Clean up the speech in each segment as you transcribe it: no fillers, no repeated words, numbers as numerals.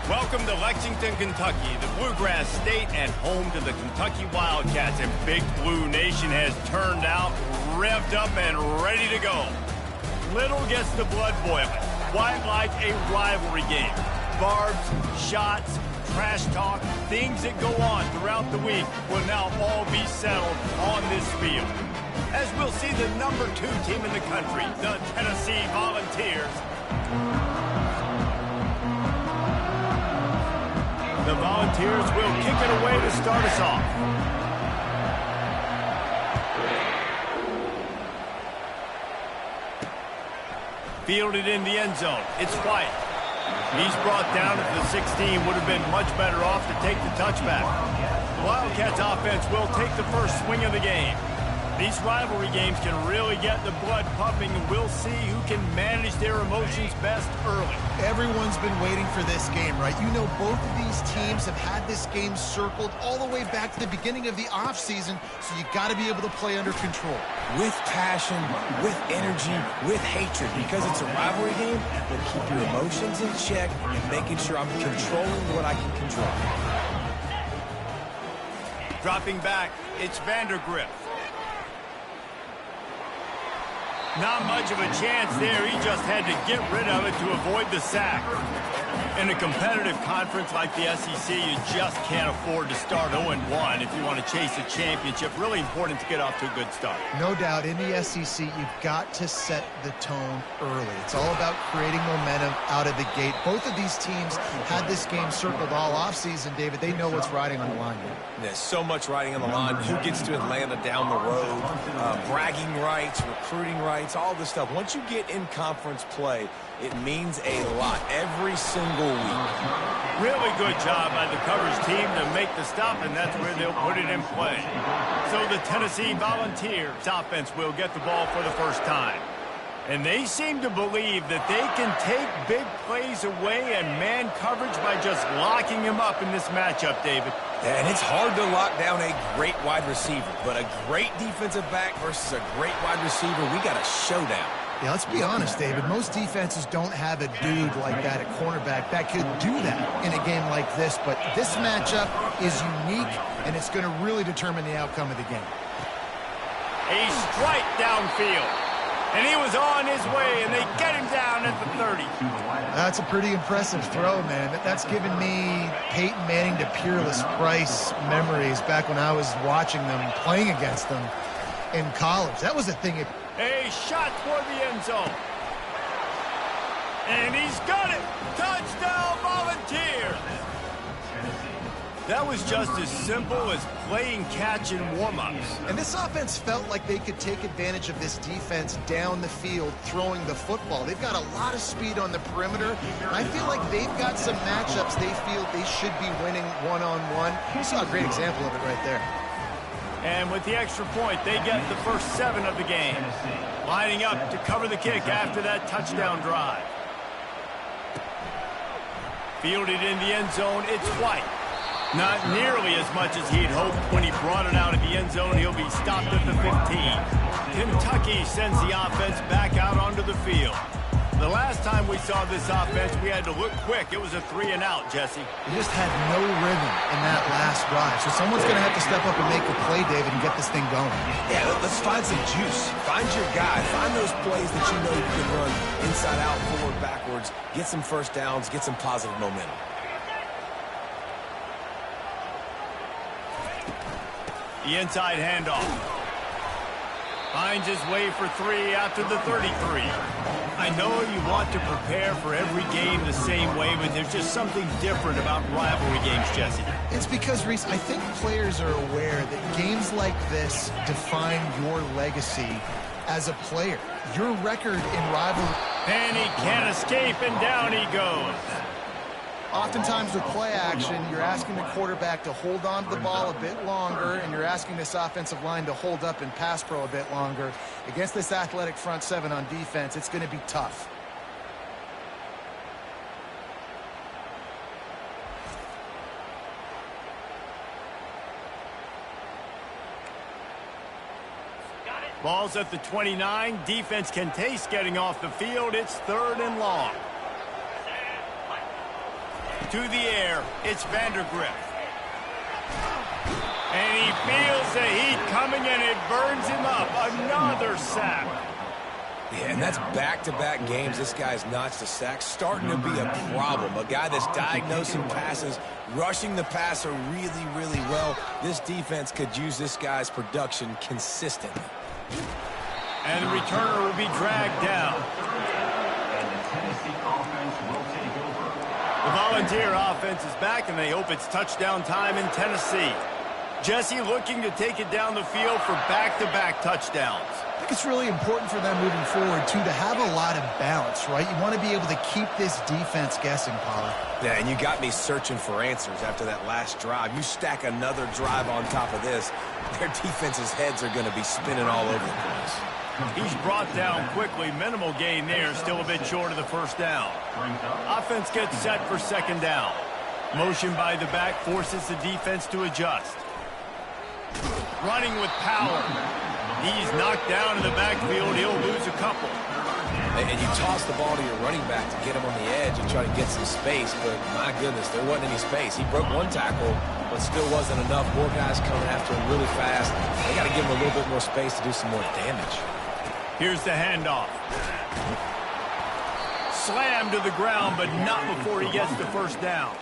Welcome to Lexington, Kentucky, the Bluegrass State and home to the Kentucky Wildcats. And Big Blue Nation has turned out, revved up, and ready to go. Little gets the blood boiling, quite like a rivalry game. Barbs, shots, trash talk, things that go on throughout the week will now all be settled on this field. As we'll see the number 2 team in the country, the Tennessee Volunteers. The Volunteers will kick it away to start us off. Fielded in the end zone. It's White. He's brought down at the 16. Would have been much better off to take the touchback. The Wildcats offense will take the first swing of the game. These rivalry games can really get the blood pumping, and we'll see who can manage their emotions best early. Everyone's been waiting for this game, right? You know, both of these teams have had this game circled all the way back to the beginning of the offseason, so you got to be able to play under control. With passion, with energy, with hatred, because it's a rivalry game, but keep your emotions in check and making sure I'm controlling what I can control. Dropping back, it's Vandergrift. Not much of a chance there. He just had to get rid of it to avoid the sack. In a competitive conference like the SEC, you just can't afford to start 0-1 if you want to chase a championship. Really important to get off to a good start. No doubt, in the SEC, you've got to set the tone early. It's all about creating momentum out of the gate. Both of these teams had this game circled all offseason, David. They know what's riding on the line here. There's so much riding on the line. Who gets to Atlanta down the road? Bragging rights, recruiting rights, all this stuff. Once you get in conference play, it means a lot every single week. Really good job by the coverage team to make the stop, and that's where they'll put it in play. So the Tennessee Volunteers offense will get the ball for the first time. And they seem to believe that they can take big plays away and man coverage by just locking him up in this matchup, David. And it's hard to lock down a great wide receiver, but a great defensive back versus a great wide receiver, we got a showdown. Yeah, let's be honest, David. Most defenses don't have a dude like that at cornerback that could do that in a game like this, but this matchup is unique, and it's going to really determine the outcome of the game. A strike downfield. And he was on his way, and they get him down at the 30. That's a pretty impressive throw, man. That's given me Peyton Manning to Peerless Price memories back when I was watching them, playing against them in college. That was a thing. A shot toward the end zone. And he's got it. Touchdown, Volunteers. That was just as simple as playing catch in warm-ups. And this offense felt like they could take advantage of this defense down the field throwing the football. They've got a lot of speed on the perimeter, and I feel like they've got some matchups they feel they should be winning one-on-one. You saw a great example of it right there. And with the extra point, they get the first 7 of the game. Lining up to cover the kick after that touchdown drive. Fielded in the end zone, it's White. Not nearly as much as he'd hoped when he brought it out of the end zone. He'll be stopped at the 15. Kentucky sends the offense back out onto the field. The last time we saw this offense, we had to look quick. It was a 3-and-out, Jesse. They just had no rhythm in that last drive. So someone's going to have to step up and make a play, David, and get this thing going. Yeah, let's find some juice. Find your guy. Find those plays that you know you can run inside out, forward, backwards. Get some first downs. Get some positive momentum. The inside handoff. Finds his way for 3 out to the 33. I know you want to prepare for every game the same way, but there's just something different about rivalry games, Jesse. It's because, Reese, I think players are aware that games like this define your legacy as a player. Your record in rivalry. And he can't escape, and down he goes. Oftentimes with play action, you're asking the quarterback to hold on to the ball a bit longer, and you're asking this offensive line to hold up in pass pro a bit longer. Against this athletic front 7 on defense, it's going to be tough. Ball's at the 29. Defense can taste getting off the field. It's 3rd and long. to the air. It's Vandergrift. And he feels the heat coming, and it burns him up. Another sack. Yeah, and that's back-to-back games. This guy's notched a sack, starting to be a problem. A guy that's diagnosing passes, rushing the passer really, really well. This defense could use this guy's production consistently. And the returner will be dragged down. The Volunteer offense is back, and they hope it's touchdown time in Tennessee. Jesse looking to take it down the field for back-to-back touchdowns. I think it's really important for them moving forward, too, to have a lot of balance, right? You want to be able to keep this defense guessing, Pollard. Yeah, and you got me searching for answers after that last drive. You stack another drive on top of this, their defense's heads are going to be spinning all over the place. He's brought down quickly. Minimal gain there, still a bit short of the first down. Offense gets set for second down. Motion by the back forces the defense to adjust. Running with power. He's knocked down in the backfield. He'll lose a couple. And you toss the ball to your running back to get him on the edge and try to get some space, but my goodness, there wasn't any space. He broke one tackle, but still wasn't enough. More guys coming after him really fast. They got to give him a little bit more space to do some more damage. Here's the handoff. Slammed to the ground, but not before he gets the first down.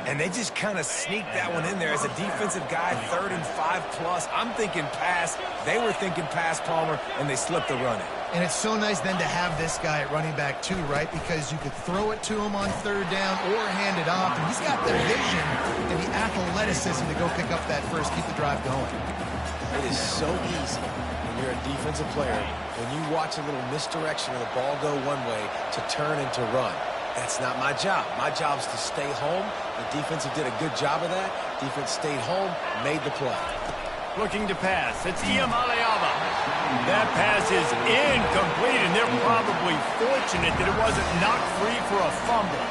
And they just kind of sneaked that one in there as a defensive guy, 3rd and 5+. I'm thinking pass. They were thinking pass, Palmer, and they slipped the run in. And it's so nice then to have this guy at running back too, right? Because you could throw it to him on 3rd down or hand it off. And he's got the vision and the athleticism to go pick up that first, keep the drive going. It is so easy when you're a defensive player, when you watch a little misdirection of the ball go one way to turn and to run. That's not my job. My job is to stay home. The defense did a good job of that. Defense stayed home, made the play. Looking to pass. It's Iamaleava. That pass is incomplete, and they're probably fortunate that it wasn't knocked free for a fumble.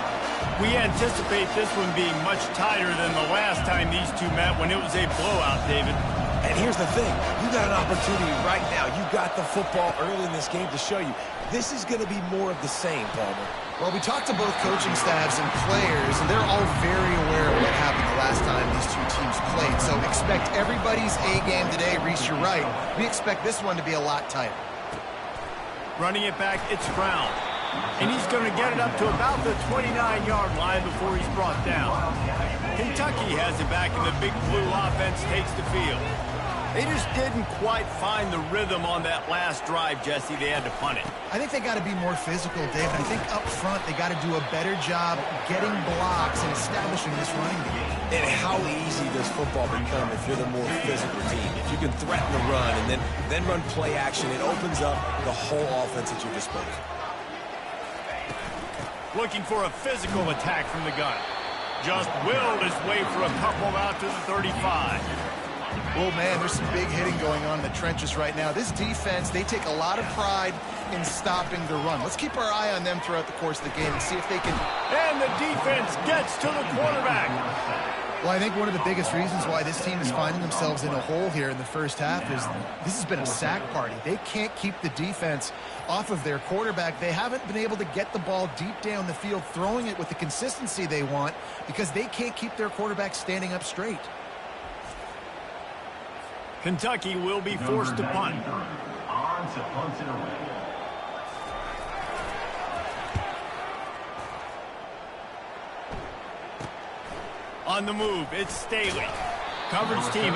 We anticipate this one being much tighter than the last time these two met when it was a blowout, David. And here's the thing. You got an opportunity right now. You got the football early in this game to show you. This is going to be more of the same, Palmer. Well, we talked to both coaching staffs and players, and they're all very aware of what happened the last time these two teams played. So expect everybody's A game today. Reese, you're right. We expect this one to be a lot tighter. Running it back, it's Brown. And he's going to get it up to about the 29-yard line before he's brought down. Kentucky has it back, and the Big Blue offense takes the field. They just didn't quite find the rhythm on that last drive, Jesse. They had to punt it. I think they got to be more physical, David. I think up front they got to do a better job getting blocks and establishing this running game. And how easy does football become if you're the more physical team? If you can threaten the run and then run play action, it opens up the whole offense at your disposal. Looking for a physical attack from the gun. Just willed his way for a couple out to the 35. Oh, man, there's some big hitting going on in the trenches right now. This defense, they take a lot of pride in stopping the run. Let's keep our eye on them throughout the course of the game and see if they can... And the defense gets to the quarterback. Well, I think one of the biggest reasons why this team is finding themselves in a hole here in the first half is this has been a sack party. They can't keep the defense off of their quarterback. They haven't been able to get the ball deep down the field, throwing it with the consistency they want because they can't keep their quarterback standing up straight. Kentucky will be forced to punt. On the move, it's Staley. Coverage team.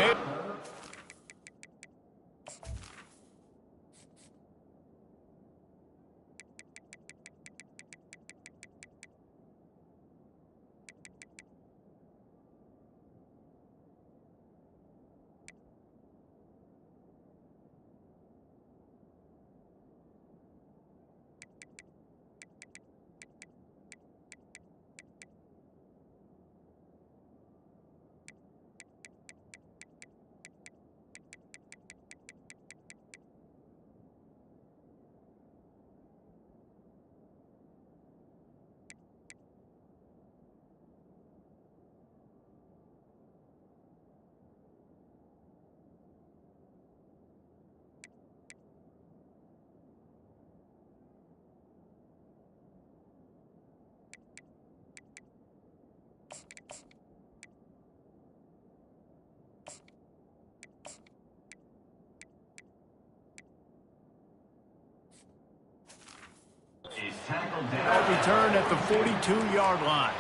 They'll return at the 42-yard line.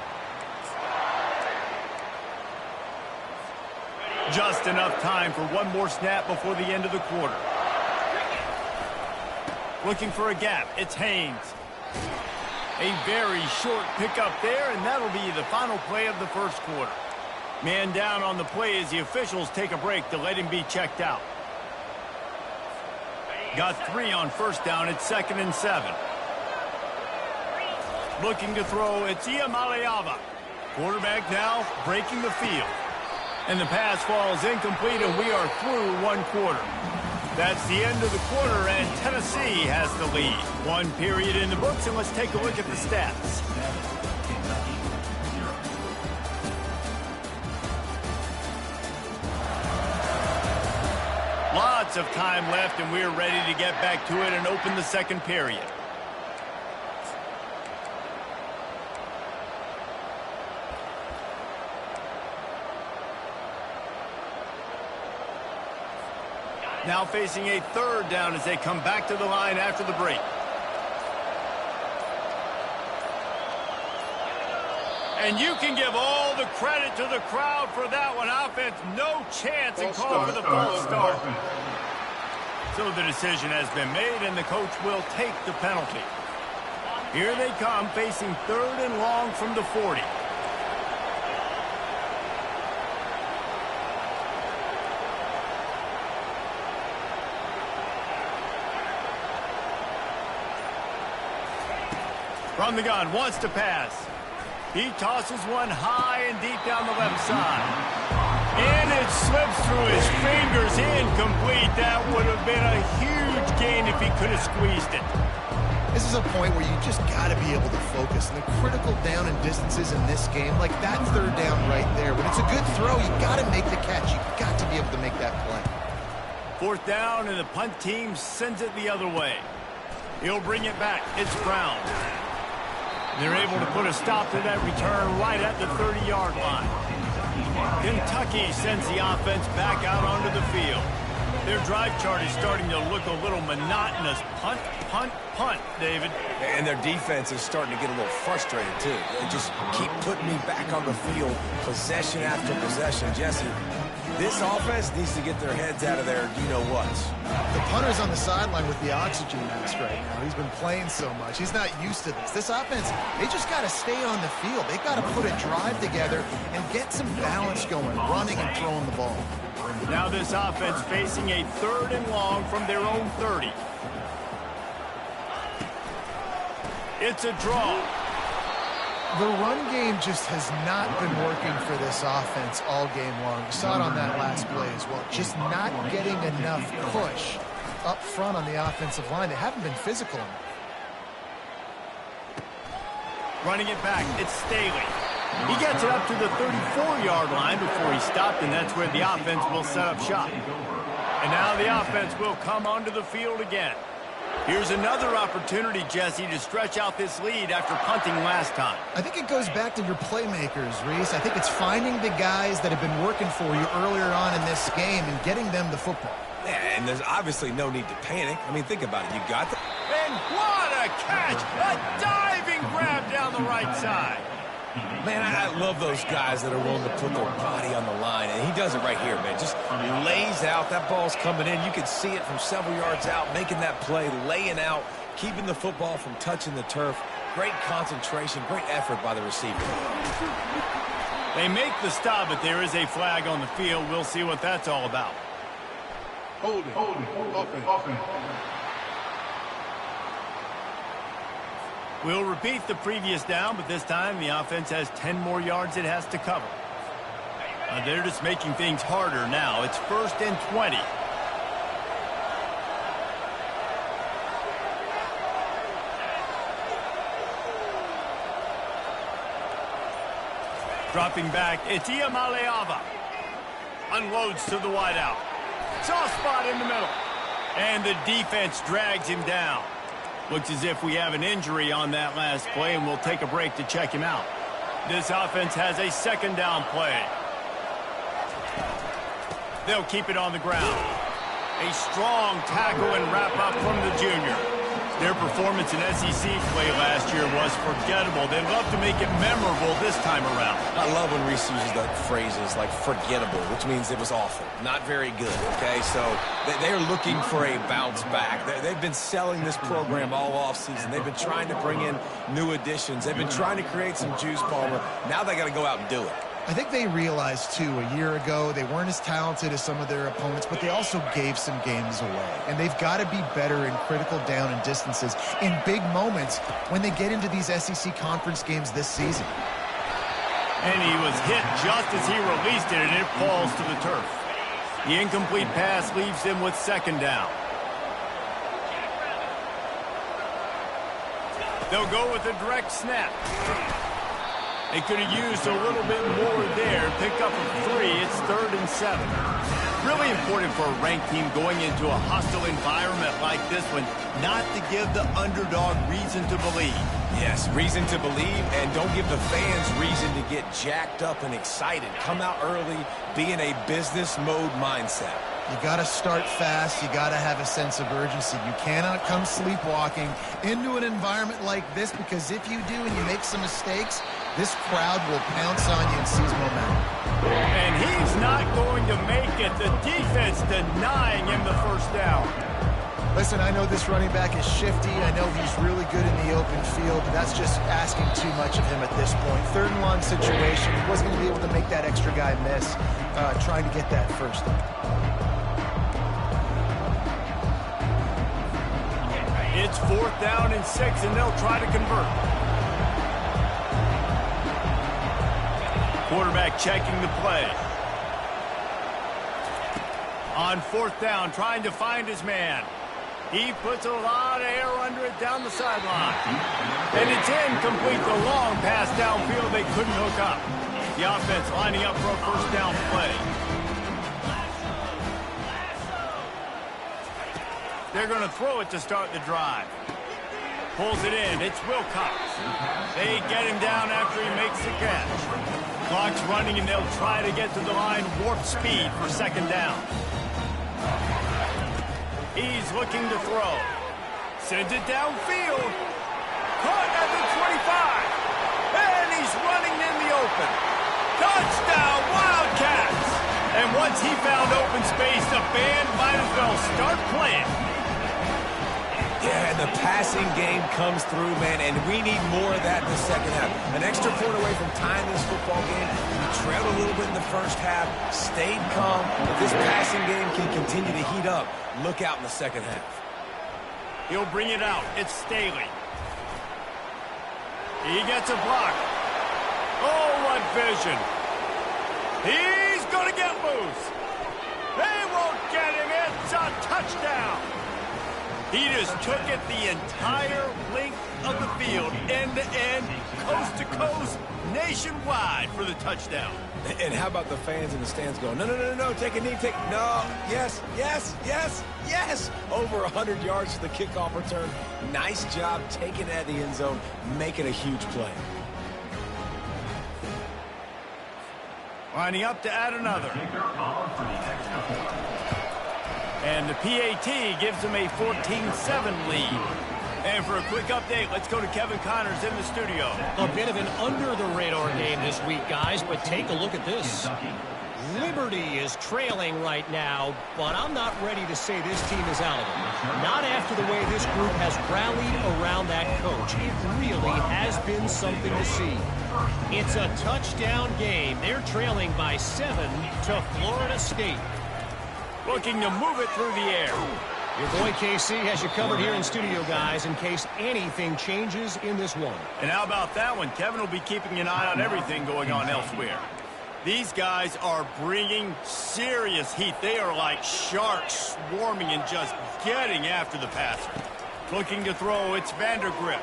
Just enough time for one more snap before the end of the quarter. Looking for a gap. It's Haynes. A very short pickup there, and that'll be the final play of the first quarter. Man down on the play as the officials take a break to let him be checked out. Got 3 on first down. It's 2nd and 7. Looking to throw, it's Iamaleava. Quarterback now breaking the field. And the pass falls incomplete, and we are through one quarter. That's the end of the quarter, and Tennessee has the lead. One period in the books, and let's take a look at the stats. Lots of time left, and we're ready to get back to it and open the second period. Now facing a 3rd down as they come back to the line after the break. And you can give all the credit to the crowd for that one. Offense, no chance and call for the false start. So the decision has been made, and the coach will take the penalty. Here they come, facing 3rd and long from the 40. From the gun, wants to pass. He tosses one high and deep down the left side. And it slips through his fingers, incomplete. That would have been a huge gain if he could have squeezed it. This is a point where you just got to be able to focus. And the critical down and distances in this game, like that 3rd down right there. When it's a good throw, you got to make the catch. You got to be able to make that play. 4th down, and the punt team sends it the other way. He'll bring it back. It's Brown. They're able to put a stop to that return right at the 30-yard line. Kentucky sends the offense back out onto the field. Their drive chart is starting to look a little monotonous. Punt, punt, punt, David. And their defense is starting to get a little frustrated, too. They just keep putting me back on the field, possession after possession. Jesse, this offense needs to get their heads out of their you-know-whats. The punter's on the sideline with the oxygen mask right now. He's been playing so much. He's not used to this. This offense, they just got to stay on the field. They got to put a drive together and get some balance going, running and throwing the ball. Now this offense facing a 3rd and long from their own 30. It's a draw. The run game just has not been working for this offense all game long. You saw it on that last play as well. Just not getting enough push up front on the offensive line. They haven't been physical enough. Running it back, it's Staley. He gets it up to the 34-yard line before he stopped, and that's where the offense will set up shop. And now the offense will come onto the field again. Here's another opportunity, Jesse, to stretch out this lead after punting last time. I think it goes back to your playmakers, Reese. I think it's finding the guys that have been working for you earlier on in this game and getting them the football. Yeah, and there's obviously no need to panic. I mean, think about it. You got the... And what a catch! A diving grab down the right side. Man, I love those guys that are willing to put their body on the line, and he does it right here, man. Just lays out. That ball's coming in. You can see it from several yards out, making that play, laying out, keeping the football from touching the turf. Great concentration, great effort by the receiver. They make the stop, but there is a flag on the field. We'll see what that's all about. Hold it. Offense. We'll repeat the previous down, but this time the offense has 10 more yards it has to cover. They're just making things harder now. It's 1st and 20. Dropping back, it's Iamaleava. Unloads to the wideout. Soft spot in the middle. And the defense drags him down. Looks as if we have an injury on that last play, and we'll take a break to check him out. This offense has a 2nd down play. They'll keep it on the ground. A strong tackle and wrap up from the junior. Their performance in SEC play last year was forgettable. They'd love to make it memorable this time around. I love when Reese uses the phrases like forgettable, which means it was awful, not very good, okay? So they're looking for a bounce back. They've been selling this program all offseason. They've been trying to bring in new additions. They've been trying to create some juice, Palmer. Now they got to go out and do it. I think they realized, too, a year ago, they weren't as talented as some of their opponents, but they also gave some games away. And they've got to be better in critical down and distances in big moments when they get into these SEC conference games this season. And he was hit just as he released it, and it falls to the turf. The incomplete pass leaves him with second down. They'll go with a direct snap. They could have used a little bit more there. Pick up a 3. It's 3rd and 7. Really important for a ranked team going into a hostile environment like this one, not to give the underdog reason to believe. Yes, reason to believe, and don't give the fans reason to get jacked up and excited. Come out early, be in a business mode mindset. You got to start fast. You got to have a sense of urgency. You cannot come sleepwalking into an environment like this, because if you do and you make some mistakes, this crowd will pounce on you and seize momentum. And he's not going to make it. The defense denying him the first down. Listen, I know this running back is shifty. I know he's really good in the open field, but that's just asking too much of him at this point. 3rd and long situation. He wasn't going to be able to make that extra guy miss, trying to get that first down. It's 4th down and 6, and they'll try to convert. Quarterback checking the play. On 4th down, trying to find his man. He puts a lot of air under it down the sideline. And it's incomplete. The long pass downfield they couldn't hook up. The offense lining up for a first down play. They're going to throw it to start the drive. Pulls it in. It's Wilcox. They get him down after he makes the catch. Clock's running, and they'll try to get to the line warp speed for second down. He's looking to throw. Sends it downfield. Caught at the 25. And he's running in the open. Touchdown, Wildcats! And once he found open space, the band might as well start playing. Yeah, and the passing game comes through, man, and we need more of that in the second half. An extra point away from tying this football game. We trailed a little bit in the first half, stayed calm. If this passing game can continue to heat up, look out in the second half. He'll bring it out. It's Staley. He gets a block. Oh, what vision. He's going to get loose. They won't get him. It's a touchdown. He just took it the entire length of the field, end to end, coast to coast, nationwide for the touchdown. And how about the fans in the stands going, no, no, no, no, take a knee, no, yes, yes, yes, yes. Over 100 yards to the kickoff return. Nice job taking it at the end zone, making a huge play. Lining up to add another. And the PAT gives them a 14-7 lead. And for a quick update, let's go to Kevin Connors in the studio. A bit of an under-the-radar game this week, guys, but take a look at this. Liberty is trailing right now, but I'm not ready to say this team is out of it. Not after the way this group has rallied around that coach. It really has been something to see. It's a touchdown game. They're trailing by 7 to Florida State. Looking to move it through the air. Your boy KC has you covered here in studio, guys, in case anything changes in this one. And how about that one? Kevin will be keeping an eye on everything going on elsewhere. These guys are bringing serious heat. They are like sharks swarming and just getting after the passer. Looking to throw, it's Vandergrift.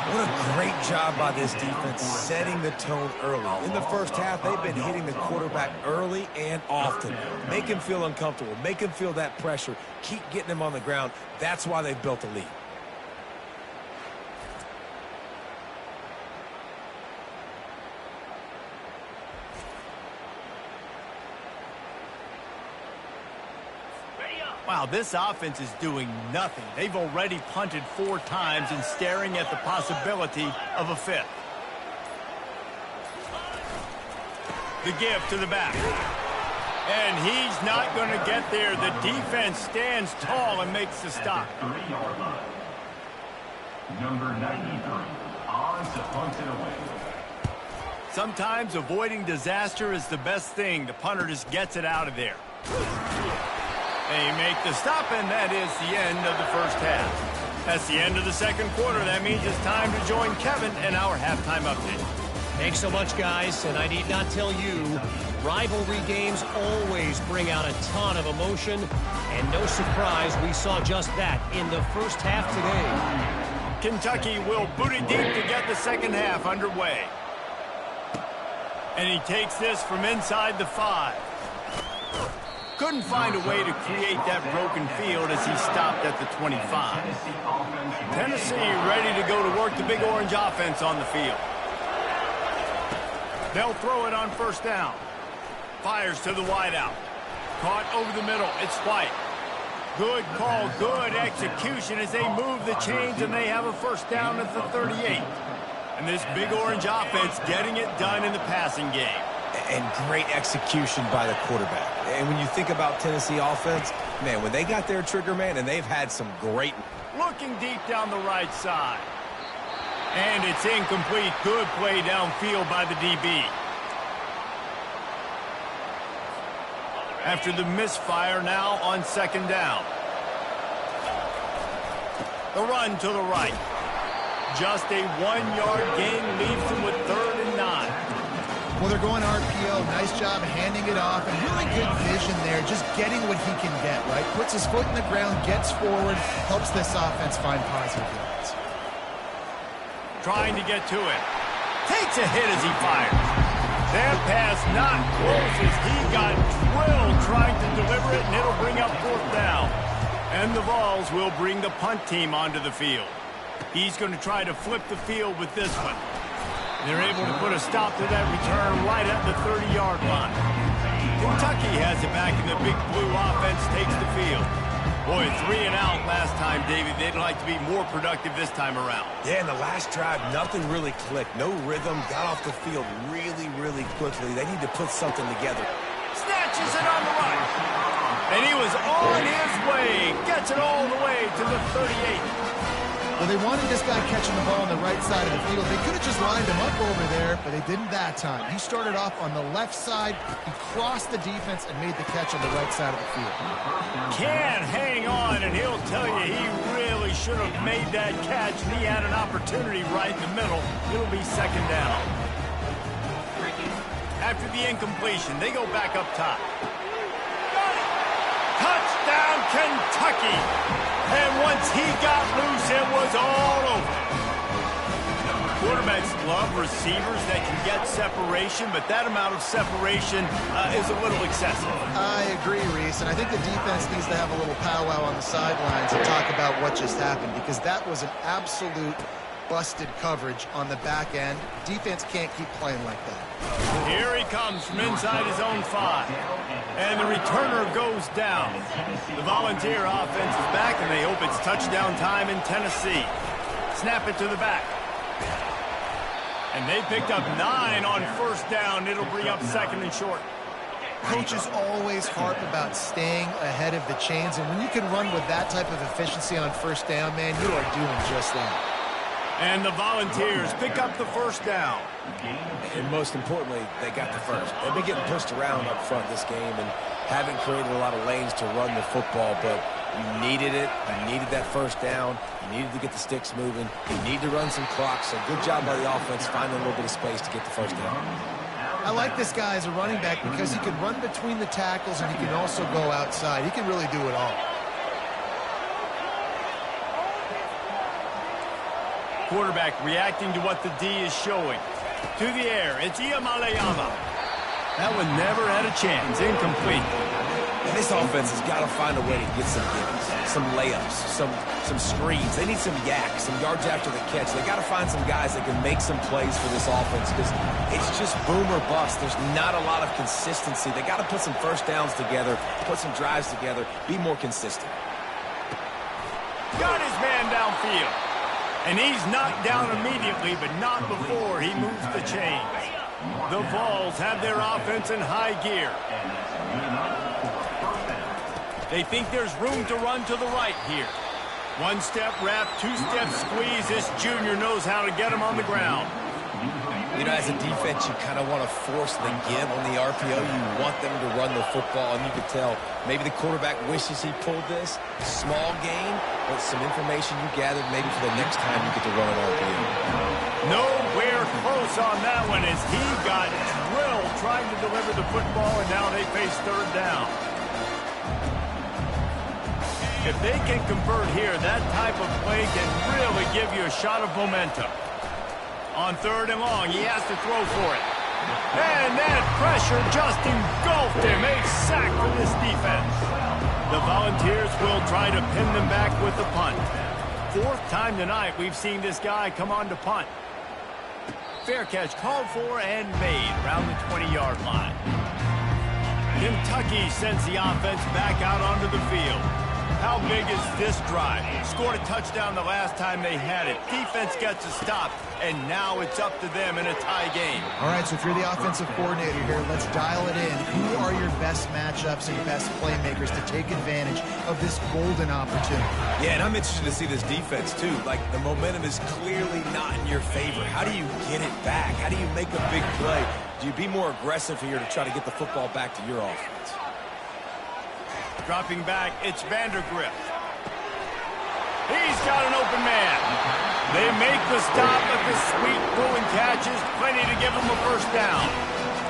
What a great job by this defense setting the tone early. In the first half, they've been hitting the quarterback early and often. Make him feel uncomfortable. Make him feel that pressure. Keep getting him on the ground. That's why they've built a lead. Ready up. Wow, this offense is doing nothing. They've already punted 4 times and staring at the possibility of a 5th. The give to the back. And he's not going to get there. The defense stands tall and makes the stop. Number 93, on to punt it away. Sometimes avoiding disaster is the best thing. The punter just gets it out of there. They make the stop, and that is the end of the first half. That's the end of the second quarter. That means it's time to join Kevin in our halftime update. Thanks so much, guys, and I need not tell you, rivalry games always bring out a ton of emotion, and no surprise we saw just that in the first half today. Kentucky will boot it deep to get the second half underway. And he takes this from inside the 5. Couldn't find a way to create that broken field as he stopped at the 25. Tennessee ready to go to work the Big Orange offense on the field. They'll throw it on first down. Fires to the wideout. Caught over the middle. It's White. Good call, good execution as they move the chains and they have a first down at the 38. And this Big Orange offense getting it done in the passing game. And great execution by the quarterback. And when you think about Tennessee offense, man, when they got their trigger, man, and they've had some great... Looking deep down the right side. And it's incomplete. Good play downfield by the DB. After the misfire, now on second down. The run to the right. Just a 1-yard gain leaves them with 3rd and 9. Well, they're going RPO. Nice job handing it off, and really good vision there, just getting what he can get, right? Puts his foot in the ground, gets forward, helps this offense find positive yards. Trying to get to it. Takes a hit as he fires. That pass not close as he got drilled trying to deliver it, and it'll bring up 4th down. And the Vols will bring the punt team onto the field. He's going to try to flip the field with this one. They're able to put a stop to that return right at the 30-yard line. Kentucky has it back, and the Big Blue offense takes the field. Boy, 3 and out last time, David. They'd like to be more productive this time around. Yeah, in the last drive, nothing really clicked. No rhythm, got off the field really, really quickly. They need to put something together. Snatches it on the right. And he was on his way. Gets it all the way to the 38. Well, they wanted this guy catching the ball on the right side of the field. They could have just lined him up over there, but they didn't that time. He started off on the left side. He crossed the defense and made the catch on the right side of the field. Can hang on, and he'll tell you he really should have made that catch. And he had an opportunity right in the middle. It'll be second down. After the incompletion, they go back up top. Touchdown, Kentucky! And once he got loose, it was all over. Quarterbacks love receivers that can get separation, but that amount of separation is a little excessive. I agree, Reese, and I think the defense needs to have a little powwow on the sidelines and talk about what just happened, because that was an absolute busted coverage on the back end. Defense can't keep playing like that. Here he comes from inside his own 5. And the returner goes down. The Volunteer offense is back, and they hope it's touchdown time in Tennessee. Snap it to the back. And they picked up 9 on first down. It'll bring up 2nd and short. Coaches always harp about staying ahead of the chains, and when you can run with that type of efficiency on first down, man, you are doing just that. And the Volunteers pick up the first down. And most importantly, they got the first. They've been getting pushed around up front this game and haven't created a lot of lanes to run the football, but you needed it. You needed that first down. You needed to get the sticks moving. You need to run some clock, so good job by the offense finding a little bit of space to get the first down. I like this guy as a running back because he can run between the tackles and he can also go outside. He can really do it all. Quarterback reacting to what the D is showing. To the air, it's Iamalayama. That one never had a chance. Incomplete. And this offense has got to find a way to get some givens, some layups, some screens. They need some yaks, some yards after the catch. They got to find some guys that can make some plays for this offense because it's just boom or bust. There's not a lot of consistency. They got to put some first downs together, put some drives together, be more consistent. Got his man downfield. And he's knocked down immediately, but not before he moves the chains. The Vols have their offense in high gear. They think there's room to run to the right here. One-step wrap, two-step squeeze. This junior knows how to get him on the ground. You know, as a defense, you kind of want to force the give on the RPO. You want them to run the football, and you could tell maybe the quarterback wishes he pulled this. Small gain, but some information you gathered maybe for the next time you get to run an RPO. Nowhere close on that one as he got drilled trying to deliver the football, and now they face third down. If they can convert here, that type of play can really give you a shot of momentum. On third and long, he has to throw for it. And that pressure just engulfed him. A sack for this defense. The Volunteers will try to pin them back with the punt. Fourth time tonight we've seen this guy come on to punt. Fair catch called for and made around the 20-yard line. Kentucky sends the offense back out onto the field. How big is this drive? Scored a touchdown the last time they had it. Defense gets a stop, and now it's up to them in a tie game. All right, so if you're the offensive coordinator here, let's dial it in. Who are your best matchups and best playmakers to take advantage of this golden opportunity? Yeah, and I'm interested to see this defense, too. Like, the momentum is clearly not in your favor. How do you get it back? How do you make a big play? Do you be more aggressive here to try to get the football back to your offense? Dropping back, it's Vandergrift. He's got an open man. They make the stop, but the sweet throwing catch is plenty to give them a first down.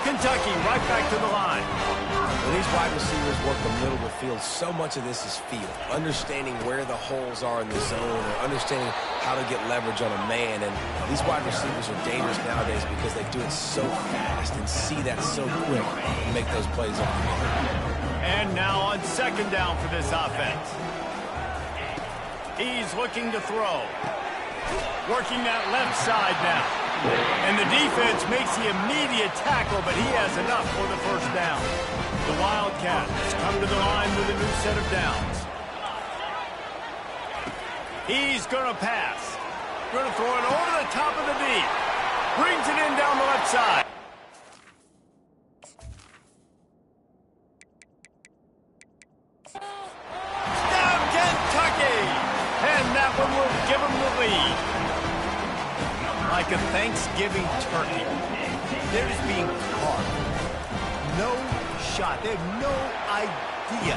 Kentucky right back to the line. When these wide receivers work the middle of the field, so much of this is feel. Understanding where the holes are in the zone or understanding how to get leverage on a man. And these wide receivers are dangerous nowadays because they do it so fast and see that so quick and make those plays on the field. And now on second down for this offense. He's looking to throw. Working that left side now. And the defense makes the immediate tackle, but he has enough for the first down. The Wildcats come to the line with a new set of downs. He's going to pass. Going to throw it over the top of the deep. Brings it in down the left side. Will give them the lead. Like a Thanksgiving turkey. They're just being carved. No shot. They have no idea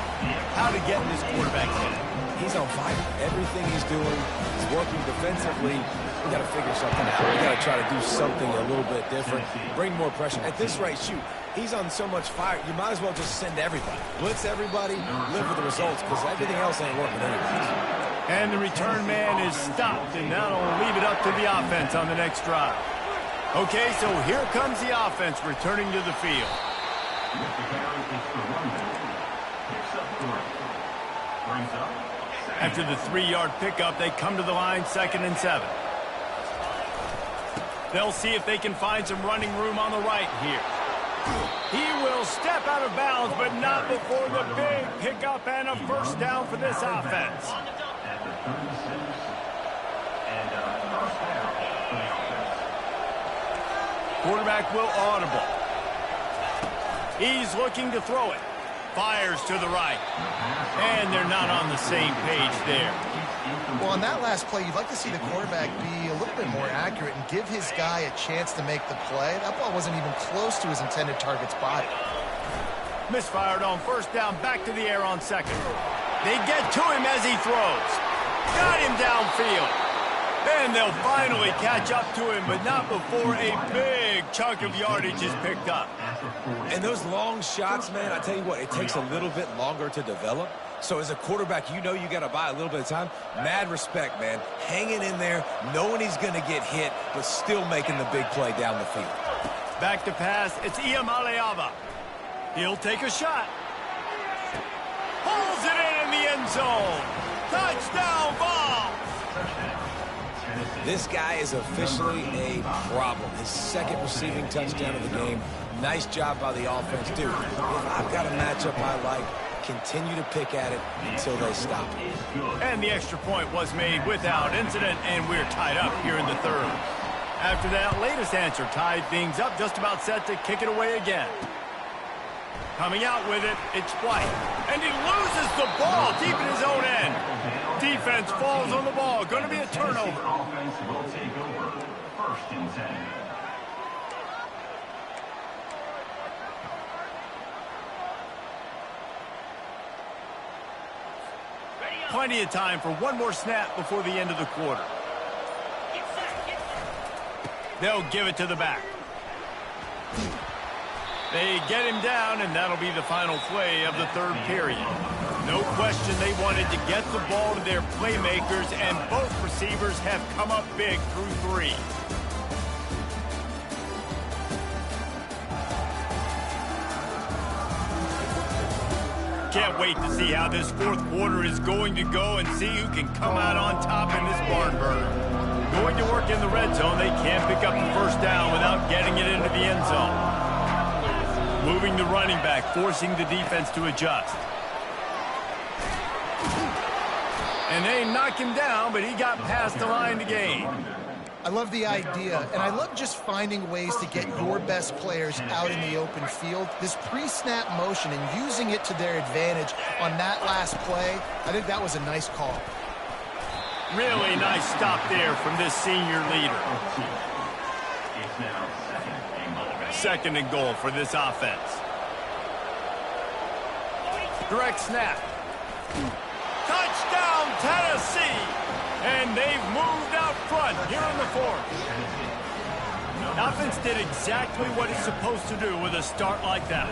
how to get in this quarterback's head. He's on fire. Everything he's doing is working defensively. We got to figure something out. We got to try to do something a little bit different. Bring more pressure. At this rate, shoot, he's on so much fire, you might as well just send everybody. Blitz everybody, live with the results, because everything else ain't working anyways. And the return man is stopped, and now will leave it up to the offense on the next drive. Okay, so here comes the offense returning to the field. After the 3-yard pickup, they come to the line 2nd and 7. They'll see if they can find some running room on the right here. He will step out of bounds, but not before the big pickup and a first down for this offense. Quarterback will audible. He's looking to throw it. Fires to the right. And they're not on the same page there. Well, on that last play, you'd like to see the quarterback be a little bit more accurate and give his guy a chance to make the play. That ball wasn't even close to his intended target's body. Misfired on first down, back to the air on second. They get to him as he throws. Got him downfield. And they'll finally catch up to him, but not before a big chunk of yardage is picked up. And those long shots, man, I tell you what, it takes a little bit longer to develop. So as a quarterback, you know you got to buy a little bit of time. Mad respect, man. Hanging in there, knowing he's going to get hit, but still making the big play down the field. Back to pass, it's Iamaleava. He'll take a shot. zone. Touchdown ball. This guy is officially a problem. His second receiving touchdown of the game. Nice job by the offense. Dude, if I've got a matchup I like, continue to pick at it until they stop it. And the extra point was made without incident, and we're tied up here in the third. After that latest answer tied things up, just about set to kick it away again. Coming out with it, it's White. And he loses the ball deep in his own end. Defense falls on the ball. Going to be a turnover. Offense will take over. 1st and 10. Plenty of time for one more snap before the end of the quarter. They'll give it to the back. They get him down, and that'll be the final play of the third period. No question they wanted to get the ball to their playmakers, and both receivers have come up big through 3. Can't wait to see how this fourth quarter is going to go and see who can come out on top in this barn burner. Going to work in the red zone, they can't pick up the first down without getting it into the end zone. Moving the running back, forcing the defense to adjust. And they knock him down, but he got past the line to gain. I love the idea, and I love just finding ways to get your best players out in the open field. This pre-snap motion and using it to their advantage on that last play, I think that was a nice call. Really nice stop there from this senior leader. It's now 2nd and goal. 2nd and goal for this offense. Direct snap. Touchdown, Tennessee! And they've moved out front here in the 4th. Offense did exactly what it's supposed to do with a start like that.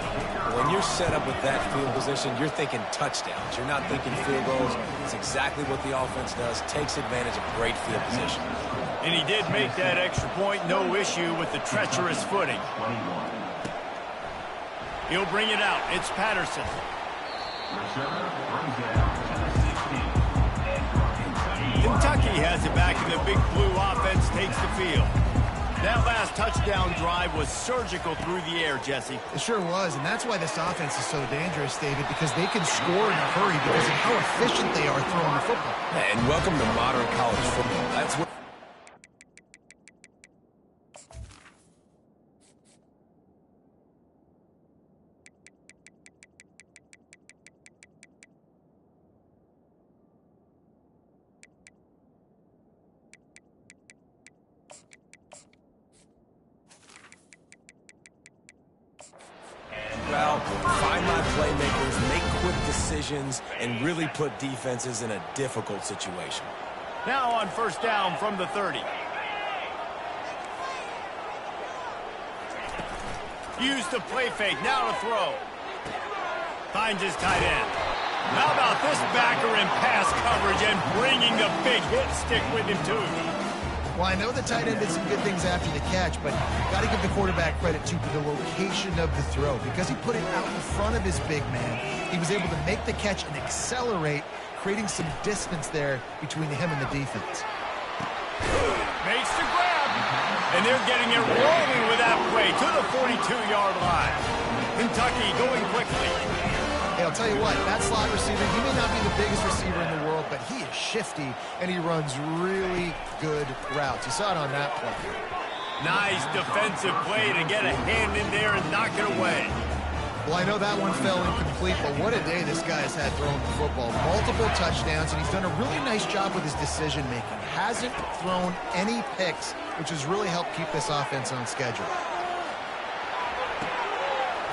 When you're set up with that field position, you're thinking touchdowns. You're not thinking field goals. It's exactly what the offense does. Takes advantage of great field position. And he did make that extra point, no issue with the treacherous footing. He'll bring it out. It's Patterson. Kentucky has it back, and the Big Blue offense takes the field. That last touchdown drive was surgical through the air, Jesse. It sure was, and that's why this offense is so dangerous, David, because they can score in a hurry because of how efficient they are throwing the football. And welcome to modern college football. That's what... Well, find my playmakers, make quick decisions, and really put defenses in a difficult situation. Now on first down from the 30. Use the play fake, now to throw. Finds his tight end. How about this backer in pass coverage and bringing the big hit stick with him too? Well, I know the tight end did some good things after the catch, but got to give the quarterback credit to the location of the throw. Because he put it out in front of his big man, he was able to make the catch and accelerate, creating some distance there between him and the defense. Makes the grab, and they're getting it rolling with that play to the 42-yard line. Kentucky going quickly. Hey, I'll tell you what, that slot receiver, he may not be the biggest receiver in the world, but he is shifty, and he runs really good routes. You saw it on that play. Nice defensive play to get a hand in there and knock it away. Well, I know that one fell incomplete, but what a day this guy has had throwing the football. Multiple touchdowns, and he's done a really nice job with his decision-making. Hasn't thrown any picks, which has really helped keep this offense on schedule.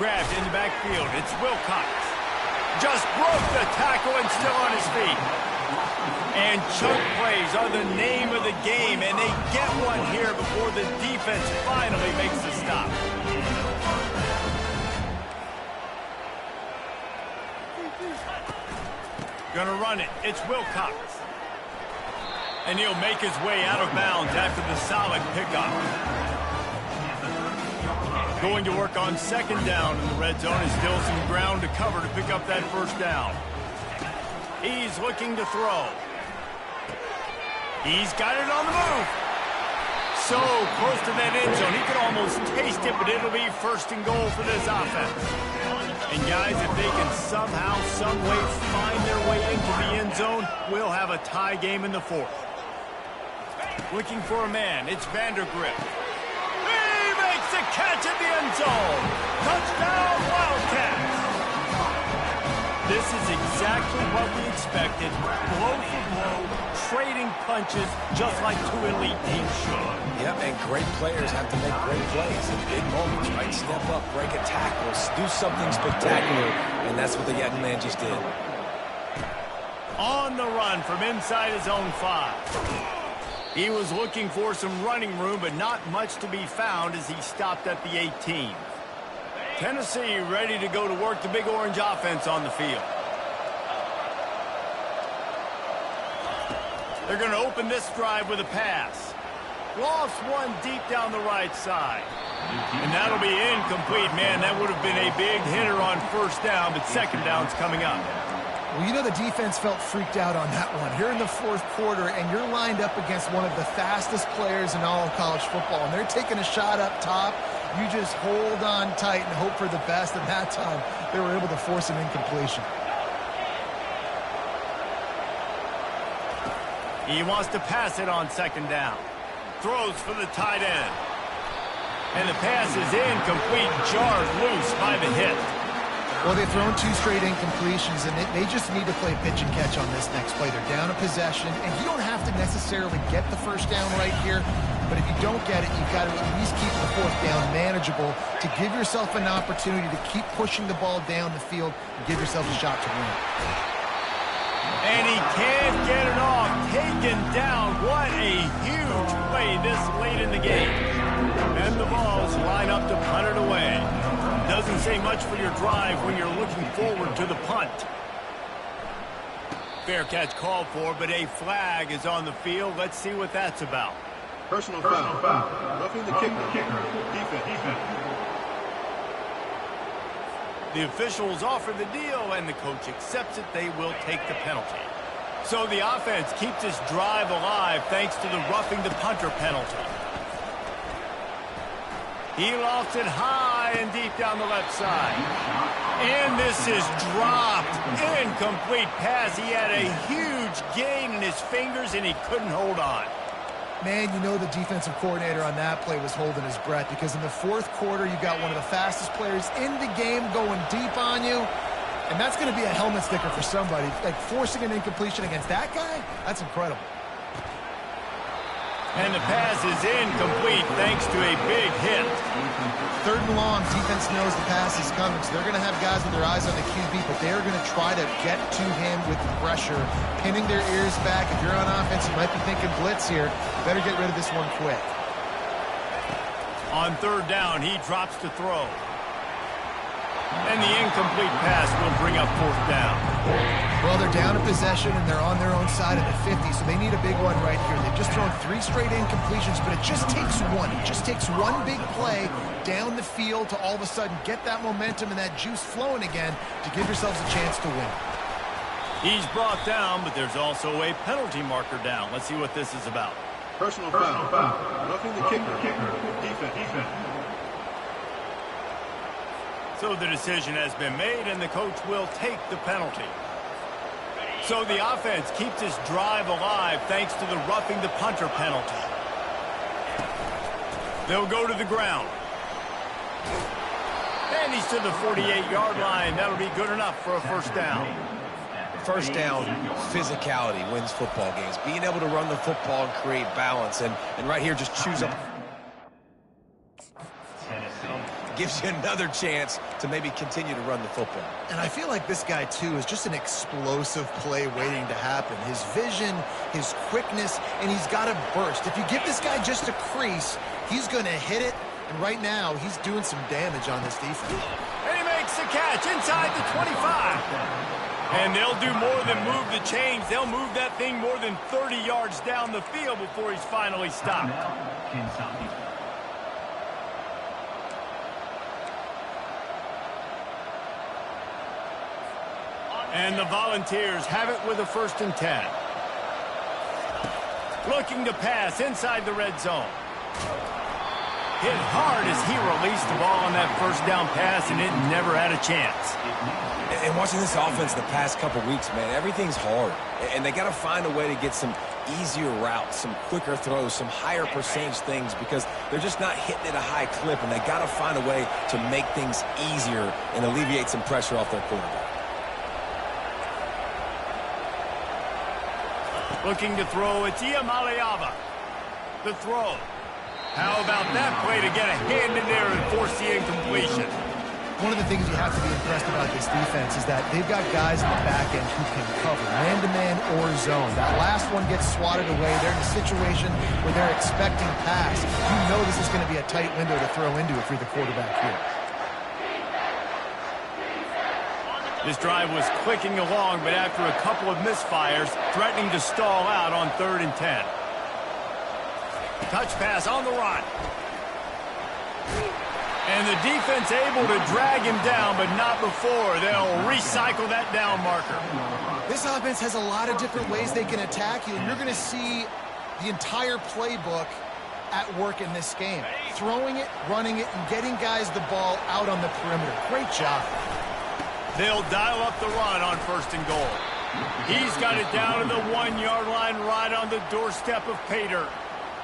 Grabbed in the backfield. It's Wilcox. Just broke the tackle and still on his feet. And chunk plays are the name of the game, and they get one here before the defense finally makes the stop. Gonna run it. It's Wilcox. And he'll make his way out of bounds after the solid pickup. Going to work on second down in the red zone, and still some ground to cover to pick up that first down. He's looking to throw. He's got it on the move. So close to that end zone. He could almost taste it, but it'll be first and goal for this offense. And guys, if they can somehow, some way find their way into the end zone, we'll have a tie game in the fourth. Looking for a man. It's Vandergrift. He makes a catch at the end zone. Touchdown, Wildcats. This is exactly what we expected. Blow for blow, trading punches, just like two elite teams should. Yep, and great players have to make great plays in big moments, right? Step up, break a tackle, do something spectacular, and that's what the young man just did. On the run from inside his own 5. He was looking for some running room, but not much to be found as he stopped at the 18. Tennessee ready to go to work the Big Orange offense on the field. They're going to open this drive with a pass. Lost one deep down the right side. And that'll be incomplete. Man, that would have been a big hitter on first down, but second down's coming up. Well, you know the defense felt freaked out on that one. Here in the fourth quarter, and you're lined up against one of the fastest players in all of college football, and they're taking a shot up top. You just hold on tight and hope for the best, and that time they were able to force an incompletion. He wants to pass it on second down. Throws for the tight end. And the pass is incomplete, jarred loose by the hit. Well, they've thrown 2 straight incompletions, and they just need to play pitch and catch on this next play. They're down a possession, and you don't have to necessarily get the first down right here, but if you don't get it, you've got to at least keep the fourth down manageable to give yourself an opportunity to keep pushing the ball down the field and give yourself a shot to win. And he can't get it off. Taken down. What a huge play this late in the game. And the balls line up to punt it away. Doesn't say much for your drive when you're looking forward to the punt. Fair catch called for, but a flag is on the field. Let's see what that's about. Personal foul. Roughing the kicker. Defense. The officials offer the deal, and the coach accepts it. They will take the penalty. So the offense keeps this drive alive thanks to the roughing the punter penalty. He lofts it high and deep down the left side. And this is dropped. Incomplete pass. He had a huge gain in his fingers, and he couldn't hold on. Man, you know the defensive coordinator on that play was holding his breath, because in the fourth quarter, you got one of the fastest players in the game going deep on you, and that's going to be a helmet sticker for somebody. Like, forcing an incompletion against that guy, that's incredible. And the pass is incomplete thanks to a big hit. Third and long, defense knows the pass is coming, so they're going to have guys with their eyes on the QB, but they're going to try to get to him with pressure, pinning their ears back. If you're on offense, you might be thinking blitz here. Better get rid of this one quick. On third down, he drops to throw. And the incomplete pass will bring up fourth down. Well, they're down a possession, and they're on their own side of the 50, so they need a big one right here. They've just thrown 3 straight incompletions, but it just takes one. It just takes one big play down the field to all of a sudden get that momentum and that juice flowing again to give yourselves a chance to win. He's brought down, but there's also a penalty marker down. Let's see what this is about. Personal foul. Roughing the kicker. Defense. So the decision has been made, and the coach will take the penalty. So the offense keeps this drive alive thanks to the roughing the punter penalty. They'll go to the ground. And he's to the 48-yard line. That'll be good enough for a first down. First down, physicality wins football games. Being able to run the football and create balance. And right here, just choose up. Gives you another chance to maybe continue to run the football. And I feel like this guy, too, is just an explosive play waiting to happen. His vision, his quickness, and he's got a burst. If you give this guy just a crease, he's going to hit it. And right now, he's doing some damage on this defense. And he makes the catch inside the 25. And they'll do more than move the chains. They'll move that thing more than 30 yards down the field before he's finally stopped. And the Volunteers have it with a 1st and 10. Looking to pass inside the red zone. Hit hard as he released the ball on that 1st down pass, and it never had a chance. And watching this offense the past couple weeks, man, everything's hard. And they got to find a way to get some easier routes, some quicker throws, some higher percentage things, because they're just not hitting at a high clip, and they got to find a way to make things easier and alleviate some pressure off their quarterback. Looking to throw, it's Iamaleava. The throw. How about that play to get a hand in there and force the incompletion? One of the things you have to be impressed about this defense is that they've got guys in the back end who can cover, man-to-man or zone. That last one gets swatted away. They're in a situation where they're expecting pass. You know this is going to be a tight window to throw into if you're the quarterback here. This drive was clicking along, but after a couple of misfires, threatening to stall out on 3rd and 10. Touch pass on the run. And the defense able to drag him down, but not before. They'll recycle that down marker. This offense has a lot of different ways they can attack you, and you're going to see the entire playbook at work in this game. Throwing it, running it, and getting guys the ball out on the perimeter. Great job. They'll dial up the run on 1st and goal. He's got it down to the 1-yard line right on the doorstep of Pater.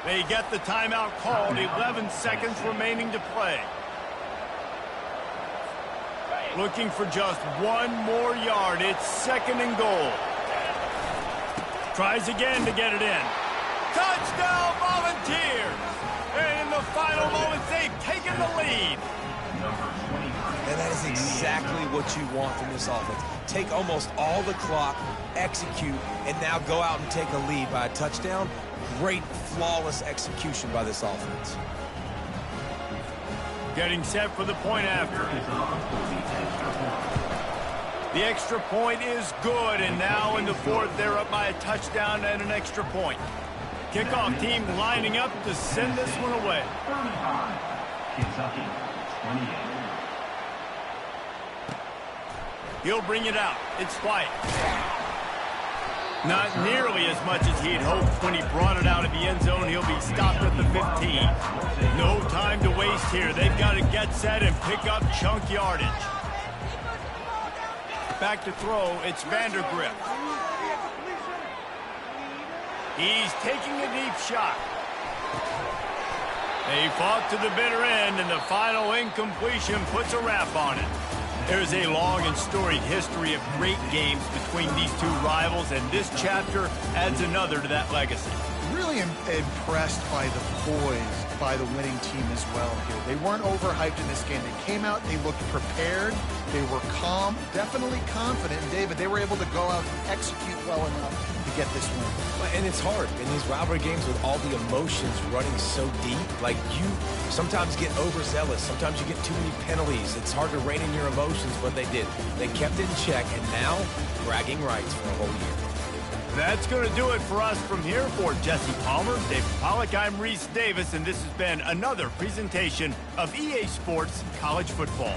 They get the timeout called, 11 seconds remaining to play. Looking for just 1 more yard. It's 2nd and goal. Tries again to get it in. Touchdown, Volunteers! And in the final moments, they've taken the lead. And that is exactly what you want from this offense. Take almost all the clock, execute, and now go out and take a lead by a touchdown. Great, flawless execution by this offense. Getting set for the point after. The extra point is good, and now in the 4th, they're up by a touchdown and an extra point. Kickoff team lining up to send this one away. Kentucky, 28. He'll bring it out. It's White. Not nearly as much as he'd hoped when he brought it out of the end zone. He'll be stopped at the 15. No time to waste here. They've got to get set and pick up chunk yardage. Back to throw. It's Vandergrift. He's taking a deep shot. They fought to the bitter end, and the final incompletion puts a wrap on it. There's a long and storied history of great games between these two rivals, and this chapter adds another to that legacy. Really impressed by the poise by the winning team as well here. They weren't overhyped in this game. They came out, they looked prepared, they were calm, definitely confident. And David, they were able to go out and execute well enough to get this win. And it's hard in these rivalry games with all the emotions running so deep. Like, you sometimes get overzealous. Sometimes you get too many penalties. It's hard to rein in your emotions, but they did. They kept it in check, and now bragging rights for a whole year. That's going to do it for us from here. For Jesse Palmer, David Pollack, I'm Reese Davis, and this has been another presentation of EA Sports College Football.